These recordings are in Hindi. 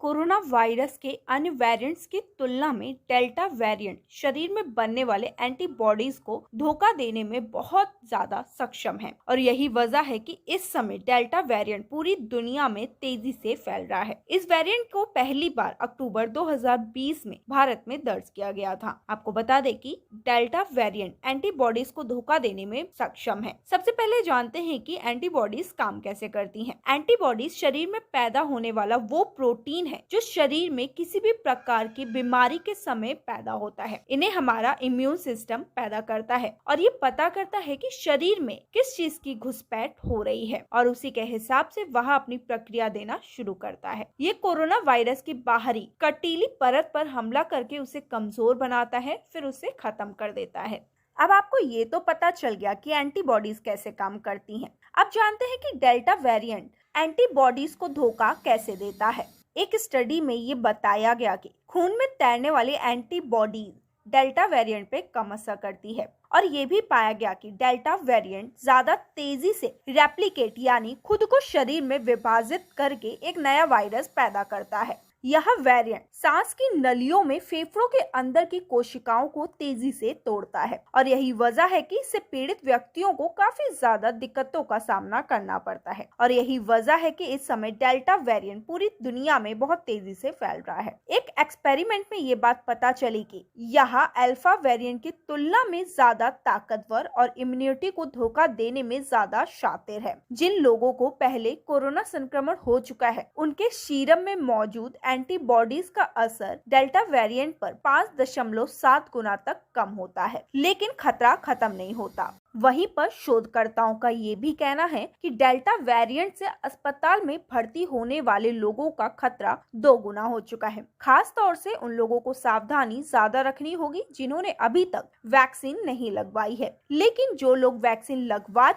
कोरोना वायरस के अन्य वेरिएंट्स की तुलना में डेल्टा वेरिएंट शरीर में बनने वाले एंटीबॉडीज को धोखा देने में बहुत ज्यादा सक्षम है और यही वजह है कि इस समय डेल्टा वेरिएंट पूरी दुनिया में तेजी से फैल रहा है। इस वेरिएंट को पहली बार अक्टूबर 2020 में भारत में दर्ज किया गया था। आपको बता दें कि डेल्टा वेरिएंट एंटीबॉडीज को धोखा देने में सक्षम है। सबसे पहले जानते हैं कि एंटीबॉडीज काम कैसे करती हैं। एंटीबॉडीज शरीर में पैदा होने वाला वो प्रोटीन है जो शरीर में किसी भी प्रकार की बीमारी के समय पैदा होता है। इन्हें हमारा इम्यून सिस्टम पैदा करता है और ये पता करता है कि शरीर में किस चीज की घुसपैठ हो रही है और उसी के हिसाब से वह अपनी प्रक्रिया देना शुरू करता है। ये कोरोना वायरस की बाहरी कटीली परत पर हमला करके उसे कमजोर बनाता है, फिर उसे खत्म कर देता है। अब आपको ये तो पता चल गया कि एंटीबॉडीज कैसे काम करती हैं। अब जानते हैं कि डेल्टा वेरिएंट एंटीबॉडीज को धोखा कैसे देता है। एक स्टडी में ये बताया गया कि खून में तैरने वाली एंटीबॉडीज डेल्टा वेरिएंट पे कम असर करती है और ये भी पाया गया कि डेल्टा वेरिएंट ज्यादा तेजी से रेप्लिकेट यानी खुद को शरीर में विभाजित करके एक नया वायरस पैदा करता है। यह वेरिएंट सांस की नलियों में फेफड़ों के अंदर की कोशिकाओं को तेजी से तोड़ता है और यही वजह है कि इससे पीड़ित व्यक्तियों को काफी ज्यादा दिक्कतों का सामना करना पड़ता है और यही वजह है कि इस समय डेल्टा वेरिएंट पूरी दुनिया में बहुत तेजी से फैल रहा है। एक एक्सपेरिमेंट में ये बात पता चली कि यह अल्फा वेरिएंट की तुलना में ज्यादा ताकतवर और इम्यूनिटी को धोखा देने में ज्यादा शातिर है। जिन लोगों को पहले कोरोना संक्रमण हो चुका है उनके सीरम में मौजूद एंटीबॉडीज का असर डेल्टा वेरिएंट पर 5.7 गुना तक कम होता है, लेकिन खतरा खत्म नहीं होता। वहीं पर शोधकर्ताओं का ये भी कहना है कि डेल्टा वेरिएंट से अस्पताल में भर्ती होने वाले लोगों का खतरा 2 गुना हो चुका है। खास तौर से उन लोगों को सावधानी ज्यादा रखनी होगी जिन्होंने अभी तक वैक्सीन नहीं लगवाई है। लेकिन जो लोग वैक्सीन लगवा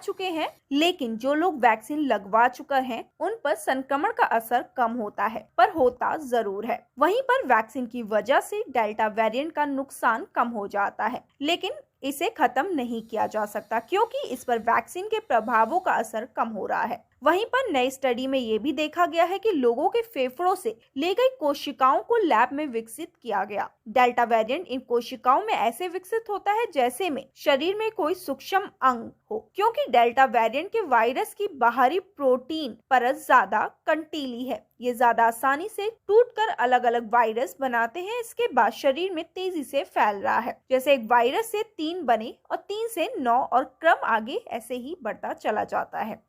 चुके हैं उन पर संक्रमण का असर कम होता है, पर होता जरूर है। वहीं पर वैक्सीन की वजह से डेल्टा वेरिएंट का नुकसान कम हो जाता है, लेकिन इसे खत्म नहीं किया जा सकता क्योंकि इस पर वैक्सीन के प्रभावों का असर कम हो रहा है। वहीं पर नई स्टडी में ये भी देखा गया है कि लोगों के फेफड़ों से ले गई कोशिकाओं को लैब में विकसित किया गया। डेल्टा वेरिएंट इन कोशिकाओं में ऐसे विकसित होता है जैसे में शरीर में कोई सूक्ष्म अंग हो, क्योंकि डेल्टा वेरिएंट के वायरस की बाहरी प्रोटीन परत ज्यादा कंटीली है। ये ज्यादा आसानी से टूटकर अलग अलग वायरस बनाते हैं। इसके बाद शरीर में तेजी से फैल रहा है, जैसे एक वायरस से 3 बने और 3 से 9 और क्रम आगे ऐसे ही बढ़ता चला जाता है।